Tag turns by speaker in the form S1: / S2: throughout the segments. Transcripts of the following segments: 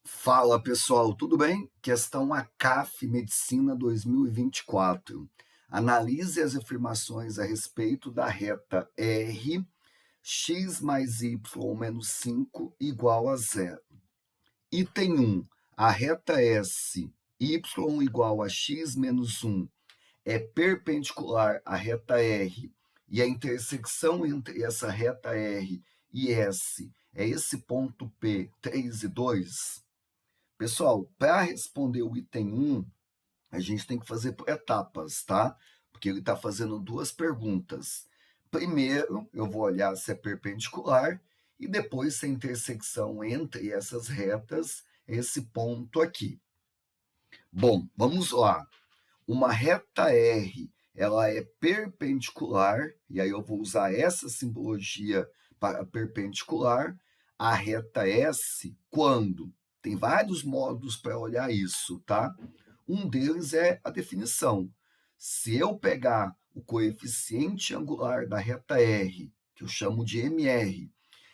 S1: Fala pessoal, tudo bem? Questão ACAF Medicina 2024. Analise as afirmações a respeito da reta R, x mais y menos 5 igual a zero. Item 1. A reta S, y igual a x menos 1, é perpendicular à reta R e a intersecção entre essa reta R e S é esse ponto P, 3 e 2. Pessoal, para responder o item 1, a gente tem que fazer por etapas, tá? Porque ele está fazendo duas perguntas. Primeiro, eu vou olhar se é perpendicular e depois se a intersecção entre essas retas é esse ponto aqui. Bom, vamos lá. Uma reta R, ela é perpendicular, e aí eu vou usar essa simbologia para perpendicular, à reta S, quando? Tem vários modos para olhar isso, tá? Um deles é a definição. Se eu pegar o coeficiente angular da reta R, que eu chamo de MR,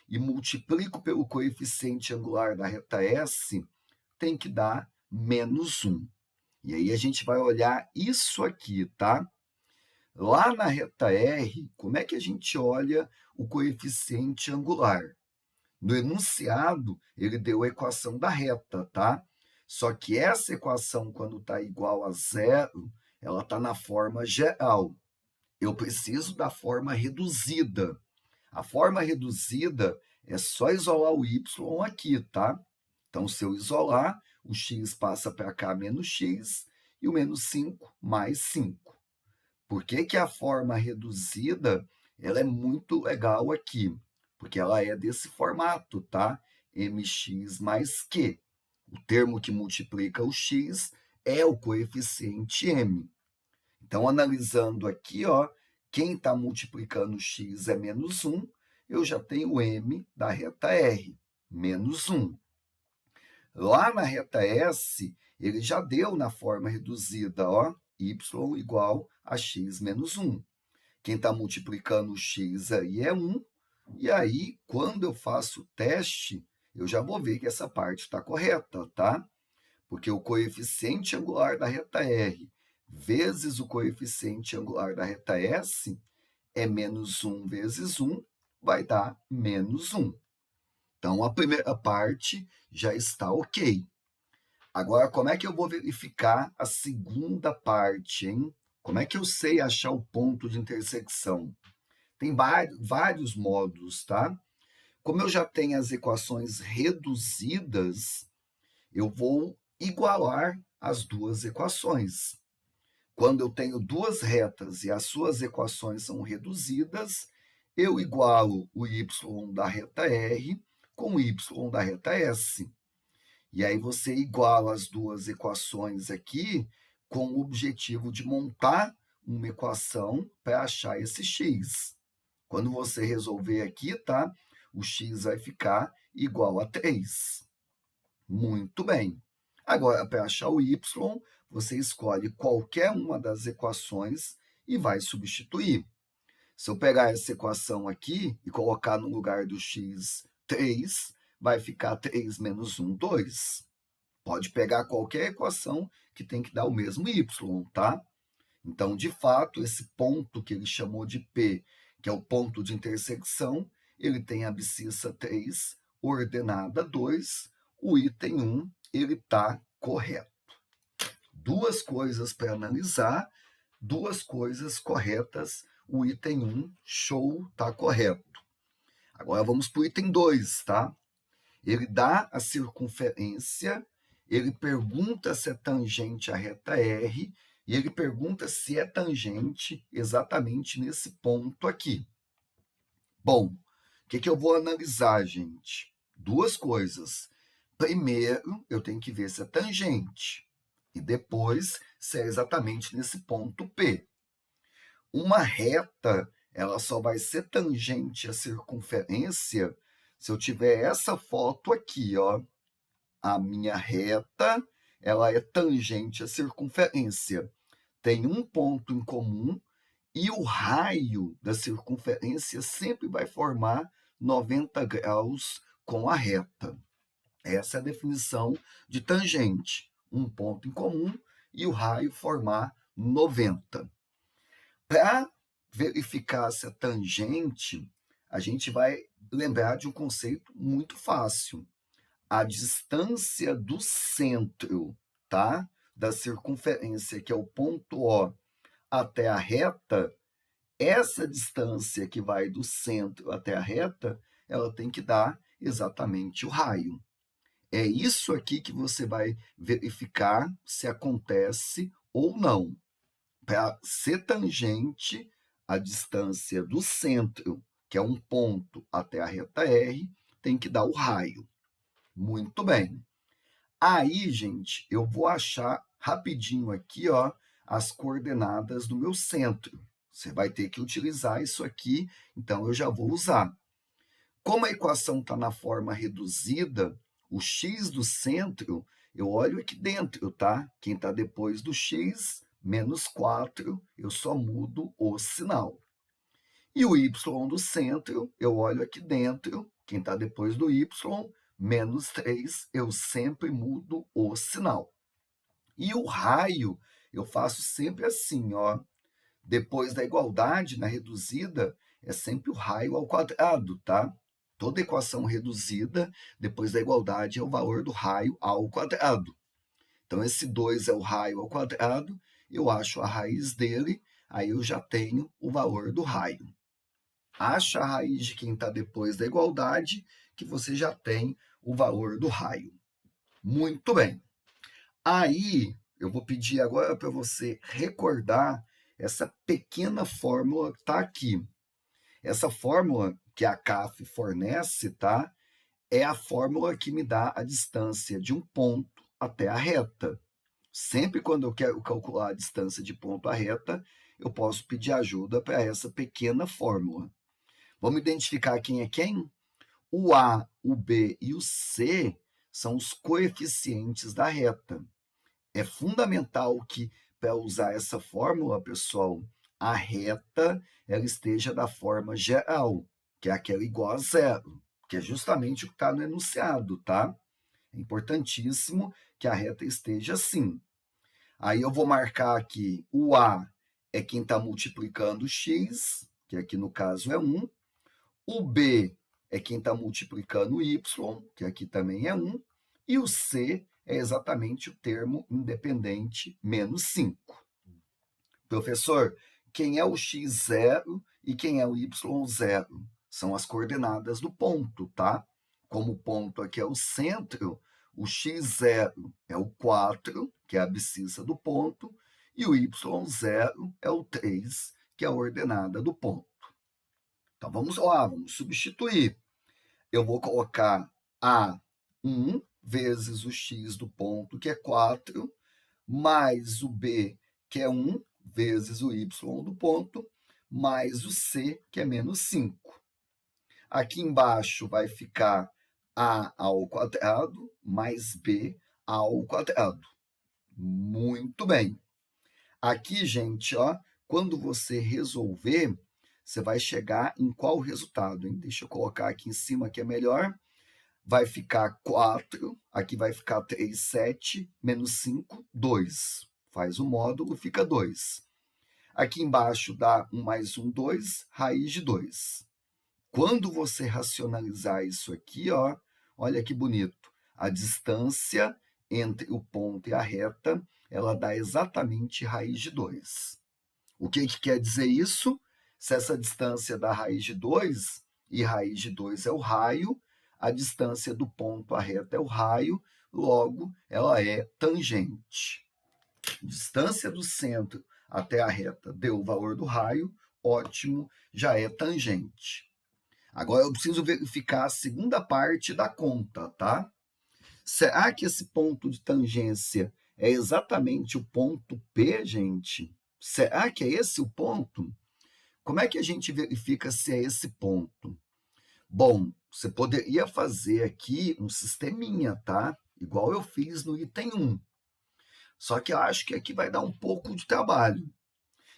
S1: e multiplico pelo coeficiente angular da reta S, tem que dar menos 1. E aí a gente vai olhar isso aqui, tá? Lá na reta R, como é que a gente olha o coeficiente angular? No enunciado, ele deu a equação da reta, tá? Só que essa equação, quando está igual a zero, ela está na forma geral. Eu preciso da forma reduzida. A forma reduzida é só isolar o y aqui, tá? Então, se eu isolar, o x passa para cá menos x e o menos 5 mais 5. Por que que a forma reduzida ela é muito legal aqui? Porque ela é desse formato, tá? mx mais q. O termo que multiplica o x é o coeficiente m. Então, analisando aqui, ó, quem está multiplicando o x é menos 1, eu já tenho o m da reta R, menos 1. Lá na reta S, ele já deu na forma reduzida, ó, y igual a x menos 1. Quem está multiplicando o x aí é 1, e aí, quando eu faço o teste, eu já vou ver que essa parte está correta, tá? Porque o coeficiente angular da reta R vezes o coeficiente angular da reta S é menos 1 vezes 1, vai dar menos 1. Então, a primeira parte já está ok. Agora, como é que eu vou verificar a segunda parte, hein? Como é que eu sei achar o ponto de intersecção? Tem vários modos, tá? Como eu já tenho as equações reduzidas, eu vou igualar as duas equações. Quando eu tenho duas retas e as suas equações são reduzidas, eu igualo o y da reta R com o y da reta S. E aí você iguala as duas equações aqui com o objetivo de montar uma equação para achar esse x. Quando você resolver aqui, tá? O x vai ficar igual a 3. Muito bem. Agora, para achar o y, você escolhe qualquer uma das equações e vai substituir. Se eu pegar essa equação aqui e colocar no lugar do x 3, vai ficar 3 menos 1, 2. Pode pegar qualquer equação que tem que dar o mesmo y, tá? Então, de fato, esse ponto que ele chamou de P, que é o ponto de intersecção, ele tem a abscissa 3, ordenada 2, o item 1, ele está correto. Duas coisas para analisar, duas coisas corretas, o item 1, show, está correto. Agora vamos para o item 2, tá? Ele dá a circunferência, ele pergunta se é tangente à reta R, e ele pergunta se é tangente exatamente nesse ponto aqui. Bom, o que eu vou analisar, gente? Duas coisas. Primeiro, eu tenho que ver se é tangente, e depois, se é exatamente nesse ponto P. Uma reta, ela só vai ser tangente à circunferência se eu tiver essa foto aqui, ó. A minha reta, ela é tangente à circunferência. Tem um ponto em comum e o raio da circunferência sempre vai formar 90 graus com a reta. Essa é a definição de tangente. Um ponto em comum e o raio formar 90. Para verificar se é tangente, a gente vai lembrar de um conceito muito fácil. A distância do centro, tá? Da circunferência, que é o ponto O, até a reta, essa distância que vai do centro até a reta, ela tem que dar exatamente o raio. É isso aqui que você vai verificar se acontece ou não. Para ser tangente, a distância do centro, que é um ponto, até a reta R, tem que dar o raio. Muito bem. Aí, gente, eu vou achar rapidinho aqui, ó, as coordenadas do meu centro. Você vai ter que utilizar isso aqui, então eu já vou usar. Como a equação está na forma reduzida, o x do centro, eu olho aqui dentro, tá? Quem está depois do x, menos 4, eu só mudo o sinal. E o y do centro, eu olho aqui dentro, quem está depois do y, menos 3, eu sempre mudo o sinal. E o raio, eu faço sempre assim, ó. Depois da igualdade, na reduzida, é sempre o raio ao quadrado, tá? Toda equação reduzida, depois da igualdade, é o valor do raio ao quadrado. Então, esse 2 é o raio ao quadrado, eu acho a raiz dele, aí eu já tenho o valor do raio. Acha a raiz de quem está depois da igualdade, que você já tem o valor do raio. Muito bem. Aí, eu vou pedir agora para você recordar essa pequena fórmula que está aqui. Essa fórmula que a CAF fornece, tá? É a fórmula que me dá a distância de um ponto até a reta. Sempre quando eu quero calcular a distância de ponto à reta, eu posso pedir ajuda para essa pequena fórmula. Vamos identificar quem é quem? O A, o B e o C são os coeficientes da reta. É fundamental que, para usar essa fórmula, pessoal, a reta ela esteja da forma geral, que é aquela igual a zero, que é justamente o que está no enunciado, tá? É importantíssimo que a reta esteja assim. Aí eu vou marcar aqui o A é quem está multiplicando o x, que aqui no caso é 1. O B é quem está multiplicando o y, que aqui também é 1. E o C é exatamente o termo independente, menos 5. Professor, quem é o x0 e quem é o y0? São as coordenadas do ponto, tá? Como o ponto aqui é o centro, o x0 é o 4, que é a abscissa do ponto, e o y0 é o 3, que é a ordenada do ponto. Então, vamos lá, vamos substituir. Eu vou colocar A1 vezes o x do ponto, que é 4, mais o B, que é 1, vezes o y do ponto, mais o C, que é menos 5. Aqui embaixo vai ficar A ao quadrado mais B ao quadrado. Muito bem. Aqui, gente, ó, quando você resolver, você vai chegar em qual resultado? Hein? Deixa eu colocar aqui em cima que é melhor. Vai ficar 4, aqui vai ficar 3, 7, menos 5, 2. Faz o módulo, fica 2. Aqui embaixo dá 1 mais 1, 2, raiz de 2. Quando você racionalizar isso aqui, ó, olha que bonito. A distância entre o ponto e a reta, ela dá exatamente raiz de 2. O que quer dizer isso? Se essa distância dá raiz de 2, e raiz de 2 é o raio, a distância do ponto à reta é o raio, logo, ela é tangente. Distância do centro até a reta deu o valor do raio, ótimo, já é tangente. Agora eu preciso verificar a segunda parte da conta, tá? Será que esse ponto de tangência é exatamente o ponto P, gente? Será que é esse o ponto? Como é que a gente verifica se é esse ponto? Bom, você poderia fazer aqui um sisteminha, tá? Igual eu fiz no item 1. Só que eu acho que aqui vai dar um pouco de trabalho.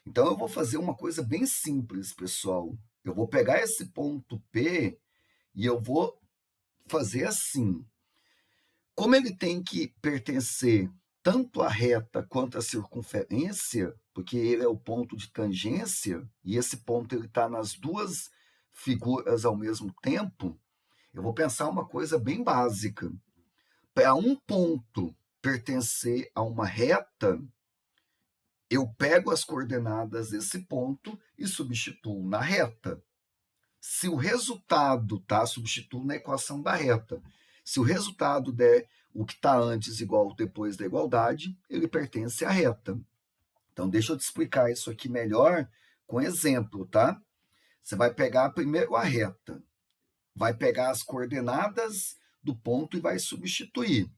S1: Então, eu vou fazer uma coisa bem simples, pessoal. Eu vou pegar esse ponto P e eu vou fazer assim. Como ele tem que pertencer tanto à reta quanto à circunferência, porque ele é o ponto de tangência, e esse ponto ele está nas duas figuras ao mesmo tempo, eu vou pensar uma coisa bem básica. Para um ponto pertencer a uma reta, eu pego as coordenadas desse ponto e substituo na reta. Se o resultado, tá? Substituo na equação da reta. Se o resultado der o que está antes igual ao depois da igualdade, ele pertence à reta. Então, deixa eu te explicar isso aqui melhor com exemplo, tá? Você vai pegar primeiro a reta, vai pegar as coordenadas do ponto e vai substituir.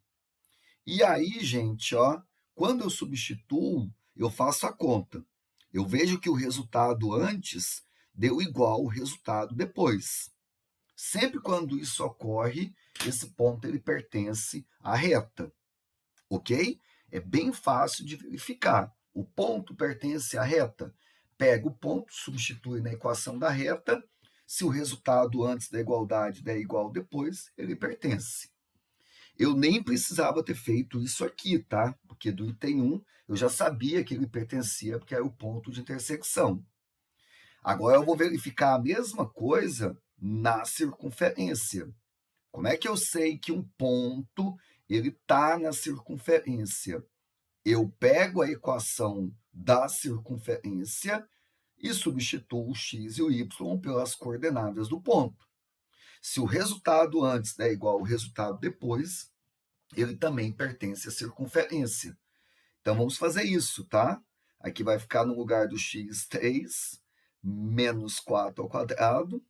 S1: E aí, gente, ó, quando eu substituo, eu faço a conta. Eu vejo que o resultado antes deu igual ao resultado depois. Sempre quando isso ocorre, esse ponto ele pertence à reta, ok? É bem fácil de verificar. O ponto pertence à reta. Pega o ponto, substitui na equação da reta. Se o resultado antes da igualdade der igual depois, ele pertence. Eu nem precisava ter feito isso aqui, tá? Porque do item 1 eu já sabia que ele pertencia, porque era o ponto de intersecção. Agora eu vou verificar a mesma coisa na circunferência. Como é que eu sei que um ponto ele está na circunferência? Eu pego a equação da circunferência e substituo o x e o y pelas coordenadas do ponto. Se o resultado antes der igual ao resultado depois, ele também pertence à circunferência. Então, vamos fazer isso, tá? Aqui vai ficar no lugar do x 3 menos 4 ao quadrado.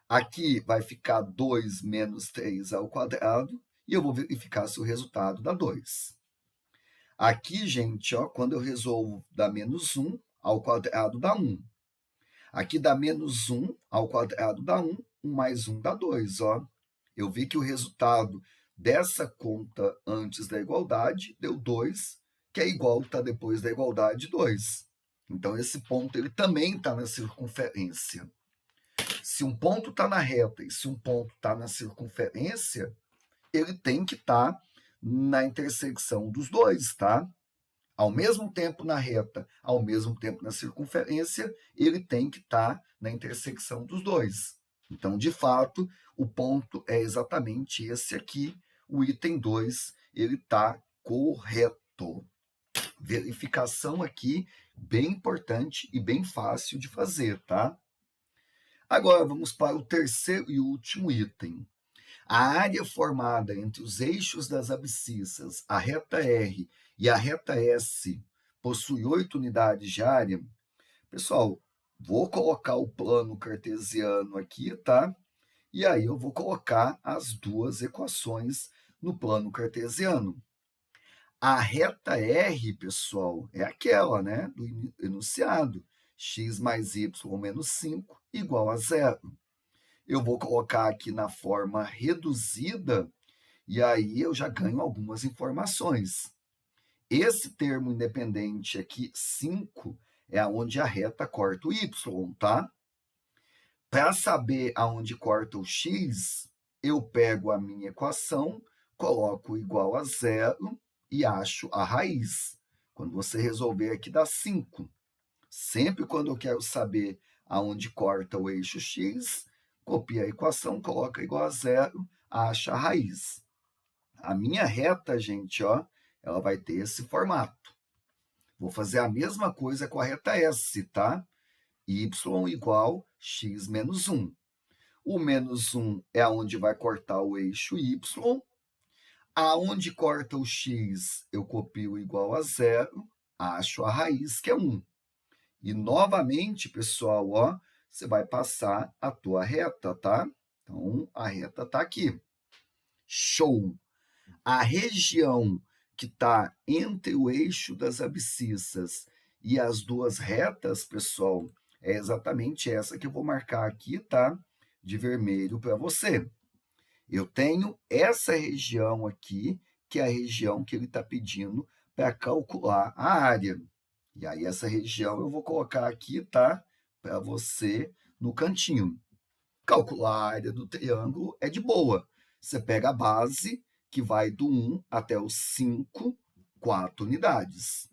S1: Aqui vai ficar 2 menos 3 ao quadrado. E eu vou verificar se o resultado dá 2. Aqui, gente, ó, quando eu resolvo dá menos 1 ao quadrado dá 1. Aqui dá menos 1 ao quadrado dá 1. 1 mais 1 dá 2. Ó. Eu vi que o resultado dessa conta antes da igualdade deu 2, que é igual está depois da igualdade 2. Então, esse ponto ele também está na circunferência. Se um ponto está na reta e se um ponto está na circunferência, ele tem que estar na intersecção dos dois, tá? Ao mesmo tempo na reta, ao mesmo tempo na circunferência, ele tem que estar na intersecção dos dois. Então, de fato, o ponto é exatamente esse aqui, o item 2, ele está correto. Verificação aqui bem importante e bem fácil de fazer, tá? Agora, vamos para o terceiro e último item. A área formada entre os eixos das abscissas, a reta R e a reta S, possui 8 unidades de área. Pessoal, vou colocar o plano cartesiano aqui, tá? E aí eu vou colocar as duas equações no plano cartesiano. A reta R, pessoal, é aquela, né, do enunciado, x mais y menos 5 igual a 0. Eu vou colocar aqui na forma reduzida, e aí eu já ganho algumas informações. Esse termo independente aqui, 5, é onde a reta corta o y, tá? Para saber aonde corta o x, eu pego a minha equação, coloco igual a 0 e acho a raiz. Quando você resolver aqui dá 5. Sempre quando eu quero saber aonde corta o eixo x, copia a equação, coloca igual a 0, acha a raiz. A minha reta, gente, ó, ela vai ter esse formato. Vou fazer a mesma coisa com a reta S, tá? Y igual x menos 1. O menos 1 é onde vai cortar o eixo y. Aonde corta o x, eu copio igual a 0, acho a raiz, que é 1. E, novamente, pessoal, ó, você vai passar a tua reta, tá? Então, a reta está aqui. Show! A região que está entre o eixo das abscissas e as duas retas, pessoal, é exatamente essa que eu vou marcar aqui, tá? De vermelho para você. Eu tenho essa região aqui, que é a região que ele está pedindo para calcular a área. E aí, essa região eu vou colocar aqui, tá? Para você no cantinho. Calcular a área do triângulo é de boa. Você pega a base que vai do 1 até o 5, 4 unidades.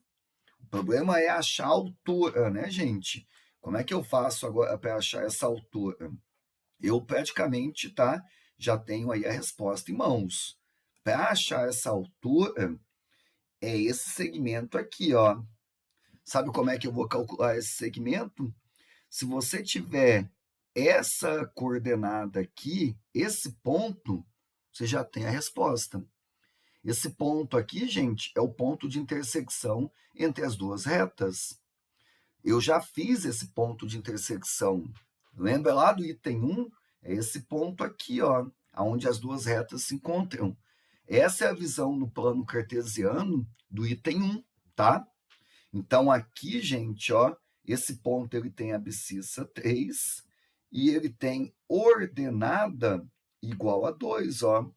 S1: O problema é achar a altura, né, gente? Como é que eu faço agora para achar essa altura? Eu praticamente, tá, já tenho aí a resposta em mãos. Para achar essa altura, é esse segmento aqui, ó. Sabe como é que eu vou calcular esse segmento? Se você tiver essa coordenada aqui, esse ponto, você já tem a resposta. Esse ponto aqui, gente, é o ponto de intersecção entre as duas retas. Eu já fiz esse ponto de intersecção. Lembra lá do item 1? É esse ponto aqui, ó, onde as duas retas se encontram. Essa é a visão no plano cartesiano do item 1, tá? Então, aqui, gente, ó, esse ponto ele tem abscissa 3 e ele tem ordenada igual a 2, ó.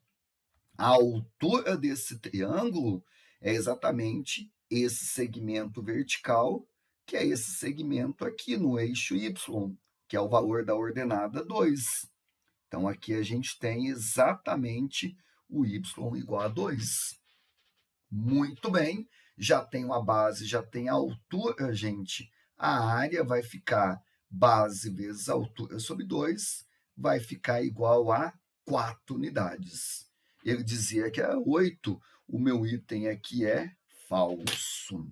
S1: A altura desse triângulo é exatamente esse segmento vertical, que é esse segmento aqui no eixo y, que é o valor da ordenada 2. Então, aqui a gente tem exatamente o y igual a 2. Muito bem, já tenho a base, já tem a altura, gente. A área vai ficar base vezes altura sobre 2, vai ficar igual a 4 unidades. Ele dizia que era 8, o meu item aqui é falso.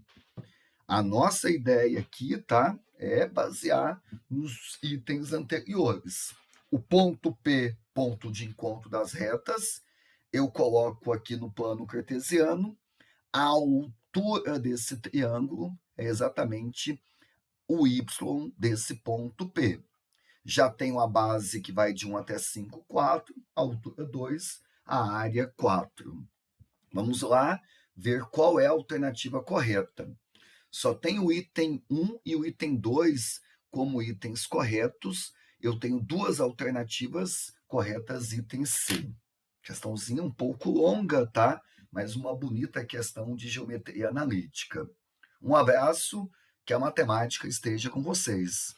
S1: A nossa ideia aqui, tá, é basear nos itens anteriores. O ponto P, ponto de encontro das retas, eu coloco aqui no plano cartesiano. A altura desse triângulo é exatamente o y desse ponto P. Já tenho a base que vai de 1 até 5, 4, a altura 2, a área 4. Vamos lá ver qual é a alternativa correta. Só tem o item 1 e o item 2 como itens corretos. Eu tenho duas alternativas corretas, item C. Questãozinha um pouco longa, tá? Mas uma bonita questão de geometria analítica. Um abraço, que a matemática esteja com vocês.